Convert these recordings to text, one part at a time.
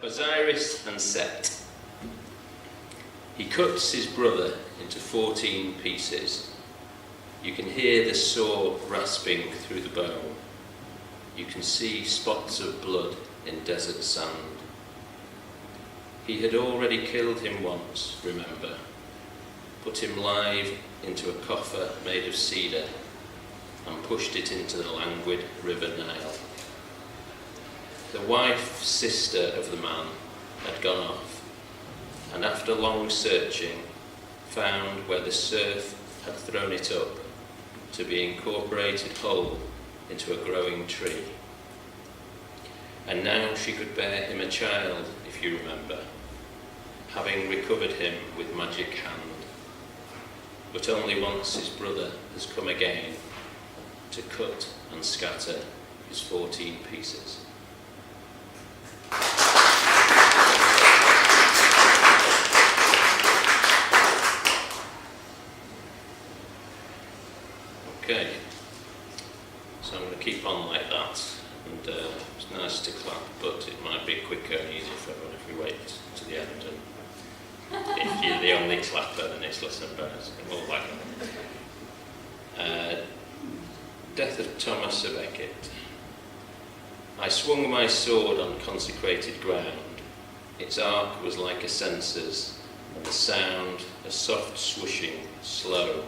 Osiris and Set. He cuts his brother into 14 pieces. You can hear the saw rasping through the bone. You can see spots of blood in desert sand. He had already killed him once, remember. Put him live into a coffer made of cedar and pushed it into the languid river Nile. The wife, sister of the man, had gone off, and after long searching, found where the surf had thrown it up to be incorporated whole into a growing tree. And now she could bear him a child, if you remember, having recovered him with magic hand. But only once his brother has come again to cut and scatter his 14 pieces. Okay, so I'm going to keep on like that, and it's nice to clap, but it might be quicker and easier for everyone if we wait to the end, and if you're the only clapper then it's less embarrassing, more like that. Death of Thomas à Becket. I swung my sword on consecrated ground. Its arc was like a censer's, and the sound a soft swooshing, slow.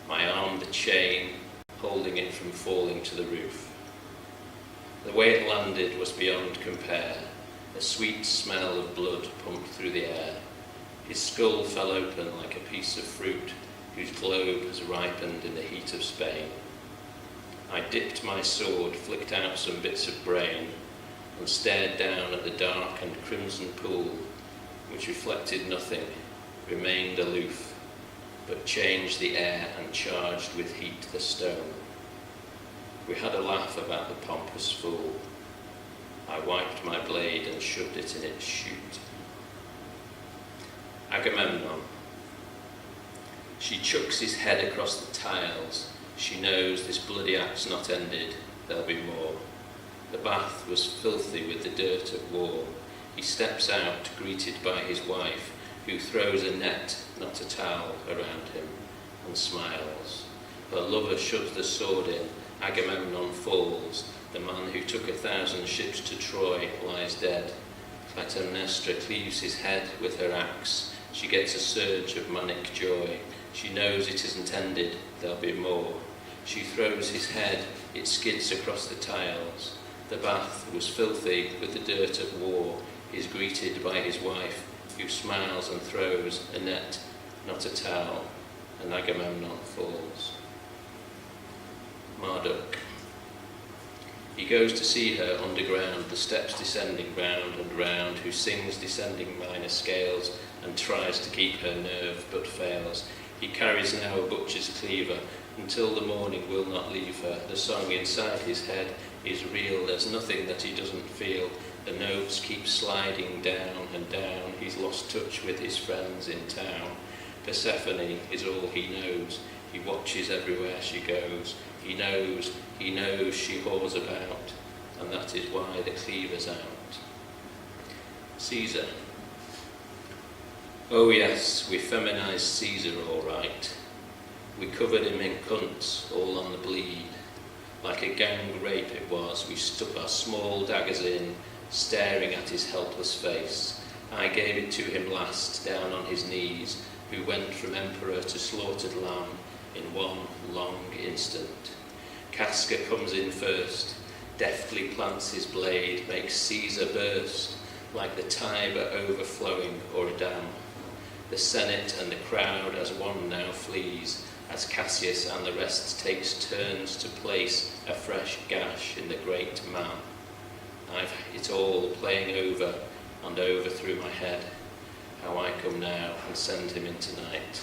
My arm the chain, holding it from falling to the roof. The way it landed was beyond compare. A sweet smell of blood pumped through the air. His skull fell open like a piece of fruit whose globe has ripened in the heat of Spain. I dipped my sword, flicked out some bits of brain, and stared down at the dark and crimson pool, which reflected nothing, remained aloof, but changed the air and charged with heat the stone. We had a laugh about the pompous fool. I wiped my blade and shoved it in its chute. Agamemnon. She chucks his head across the tiles. She knows this bloody act's not ended, there'll be more. The bath was filthy with the dirt of war. He steps out, greeted by his wife, who throws a net, not a towel, around him, and smiles. Her lover shoves the sword in. Agamemnon falls. The man who took 1,000 ships to Troy lies dead. Clytemnestra cleaves his head with her axe. She gets a surge of manic joy. She knows it isn't ended, there'll be more. She throws his head, it skids across the tiles. The bath was filthy with the dirt of war. He's greeted by his wife, who smiles and throws a net, not a towel, and Agamemnon falls. Marduk. He goes to see her underground, the steps descending round and round, who sings descending minor scales and tries to keep her nerve but fails. He carries now a butcher's cleaver, until the morning will not leave her. The song inside his head is real, there's nothing that he doesn't feel. The notes keep sliding down and down. He's lost touch with his friends in town. Persephone is all he knows. He watches everywhere she goes. He knows she whores about, and that is why the cleaver's out. Caesar. Oh yes, we feminized Caesar all right. We covered him in cunts, all on the bleed. Like a gang rape it was, we stuck our small daggers in, staring at his helpless face. I gave it to him last, down on his knees, who went from emperor to slaughtered lamb in one long instant. Casca comes in first, deftly plants his blade, makes Caesar burst, like the Tiber overflowing or a dam. The Senate and the crowd as one now flees, as Cassius and the rest takes turns to place a fresh gash in the great man. I've it all playing over and over through my head, how I come now and send him in tonight.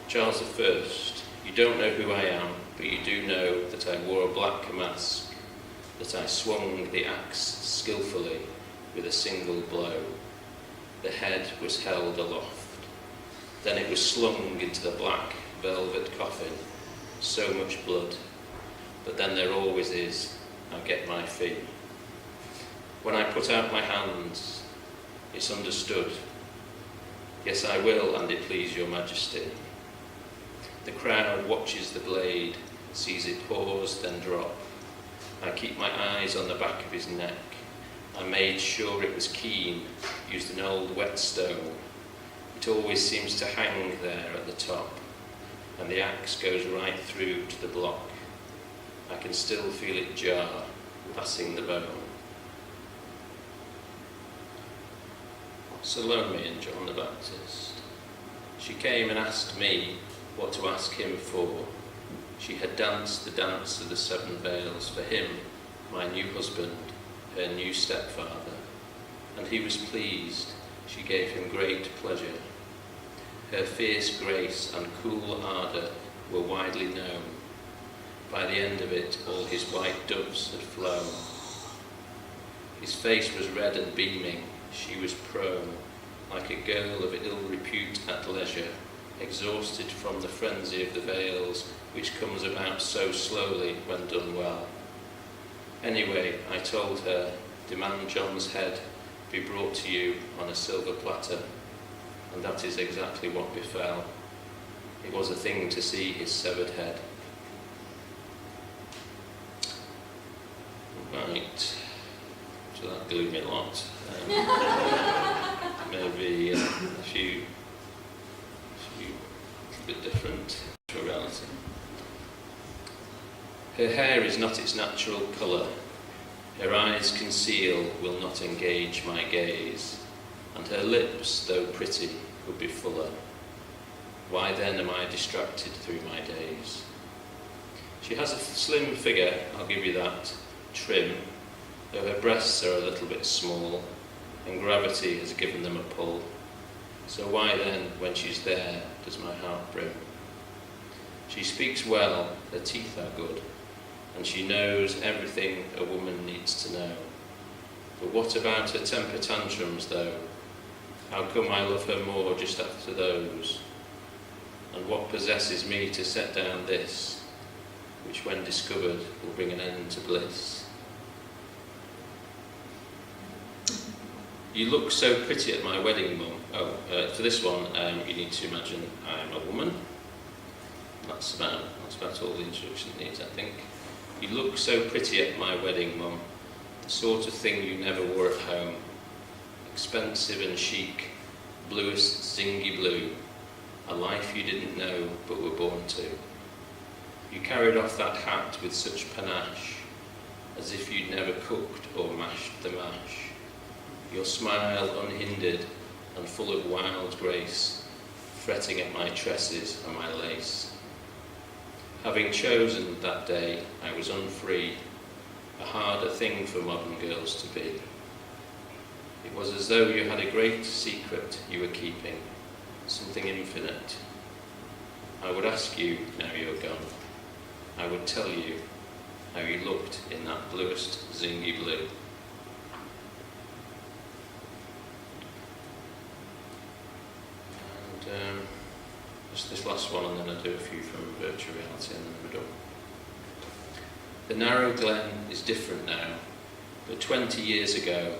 Charles I. You don't know who I am, but you do know that I wore a black mask, that I swung the axe skillfully with a single blow. The head was held aloft. Then it was slung into the black velvet coffin. So much blood. But then there always is. I get my fee. When I put out my hands, it's understood. Yes, I will, and it please your majesty. The crowd watches the blade, sees it pause, then drop. I keep my eyes on the back of his neck. I made sure it was keen, used an old whetstone. It always seems to hang there at the top, and the axe goes right through to the block. I can still feel it jar, passing the bone. Salome and John the Baptist. She came and asked me what to ask him for. She had danced the dance of the 7 veils for him, my new husband, her new stepfather, and he was pleased. She gave him great pleasure. Her fierce grace and cool ardour were widely known. By the end of it, all his white doves had flown. His face was red and beaming. She was prone, like a girl of ill repute at leisure, exhausted from the frenzy of the veils, which comes about so slowly when done well. Anyway, I told her, demand John's head be brought to you on a silver platter, and that is exactly what befell. It was a thing to see his severed head. Right, so that gloomy lot. Maybe a few bit different to reality. Her hair is not its natural colour. Her eyes conceal, will not engage my gaze, and her lips, though pretty, would be fuller. Why then am I distracted through my days? She has a slim figure, I'll give you that, trim, though her breasts are a little bit small, and gravity has given them a pull. So why then, when she's there, does my heart brim? She speaks well, her teeth are good, and she knows everything a woman needs to know. But what about her temper tantrums, though? How come I love her more just after those? And what possesses me to set down this, which when discovered will bring an end to bliss? You look so pretty at my wedding, Mum. For this one, you need to imagine I'm a woman. That's about all the introduction needs, I think. You look so pretty at my wedding, Mum. The sort of thing you never wore at home. Expensive and chic, bluest zingy blue. A life you didn't know but were born to. You carried off that hat with such panache, as if you'd never cooked or mashed the mash. Your smile unhindered and full of wild grace, fretting at my tresses and my lace. Having chosen that day, I was unfree, a harder thing for modern girls to be. It was as though you had a great secret you were keeping, something infinite. I would ask you, now you're gone, I would tell you how you looked in that bluest zingy blue. And just this last one, and then I'll do a few from virtual reality, and then we're done. The narrow glen is different now, but 20 years ago,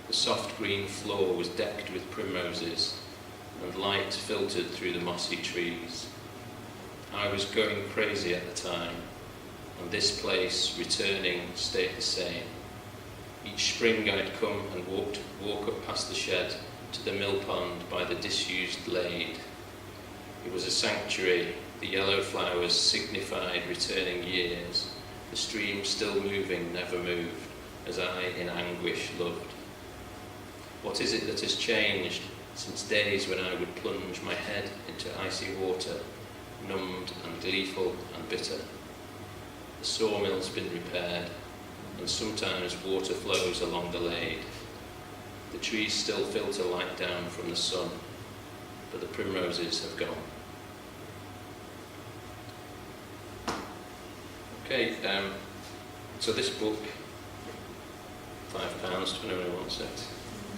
the soft green floor was decked with primroses, and light filtered through the mossy trees. I was going crazy at the time, and this place, returning, stayed the same. Each spring I'd come and walk up past the shed to the mill pond by the disused lade. It was a sanctuary. The yellow flowers signified returning years. The stream still moving never moved, as I in anguish loved. What is it that has changed since days when I would plunge my head into icy water, numbed and gleeful and bitter? The sawmill's been repaired, and sometimes water flows along the lade. The trees still filter light down from the sun, but the primroses have gone. Okay, so this book, £5 to anyone who wants it,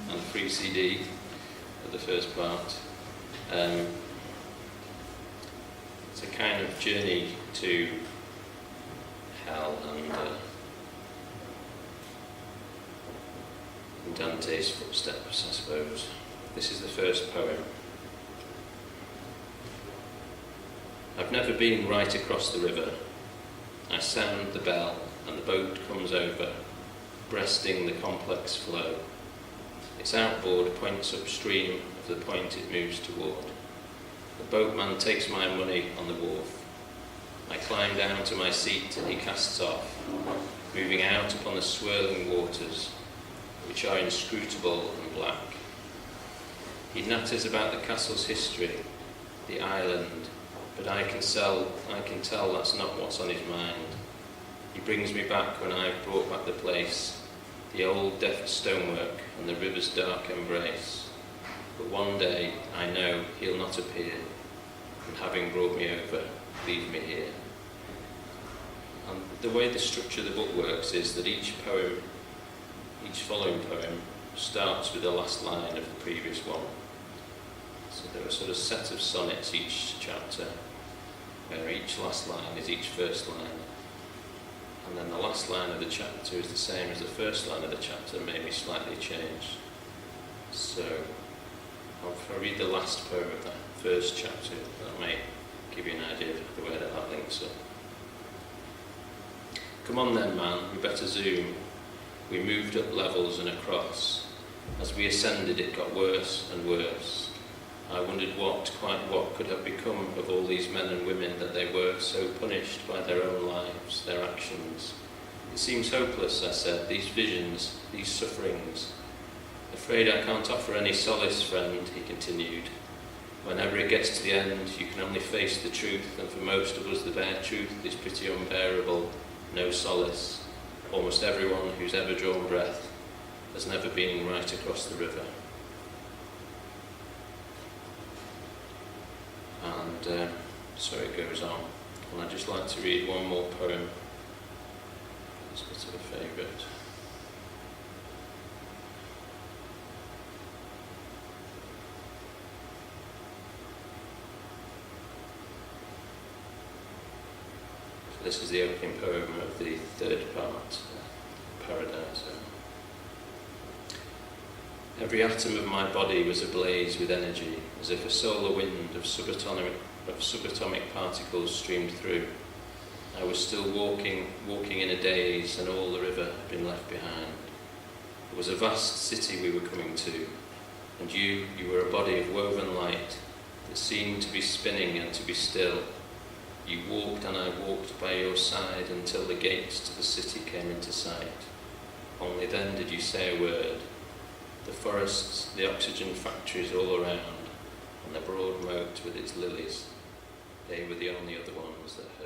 and a free CD of the first part. It's a kind of journey to hell and Dante's footsteps, I suppose. This is the first poem. I've never been right across the river. I sound the bell and the boat comes over, breasting the complex flow. Its outboard points upstream of the point it moves toward. The boatman takes my money on the wharf. I climb down to my seat and he casts off, moving out upon the swirling waters, which are inscrutable and black. He natters about the castle's history, the island, but I can tell that's not what's on his mind. He brings me back when I've brought back the place, the old deft stonework and the river's dark embrace. But one day, I know, he'll not appear, and having brought me over, leave me here. And the way the structure of the book works is that each following poem, starts with the last line of the previous one. So there are sort of set of sonnets each chapter, where each last line is each first line. And then the last line of the chapter is the same as the first line of the chapter, maybe slightly changed. So if I read the last poem of that first chapter, that may give you an idea of the way that links up. Come on then, man, we better zoom. We moved up levels and across. As we ascended, it got worse and worse. I wondered quite what could have become of all these men and women that they were so punished by their own lives, their actions. It seems hopeless, I said, these visions, these sufferings. Afraid I can't offer any solace, friend, he continued. Whenever it gets to the end, you can only face the truth, and for most of us the bare truth is pretty unbearable, no solace. Almost everyone who's ever drawn breath has never been right across the river. And so it goes on. And I'd just like to read one more poem. It's a bit of a favourite. So this is the opening poem of the third part, Paradiso. Every atom of my body was ablaze with energy, as if a solar wind of subatomic particles streamed through. I was still walking in a daze, and all the river had been left behind. It was a vast city we were coming to, and you were a body of woven light that seemed to be spinning and to be still. You walked and I walked by your side until the gates to the city came into sight. Only then did you say a word. The forests, the oxygen factories all around, and the broad moat with its lilies, they were the only other ones that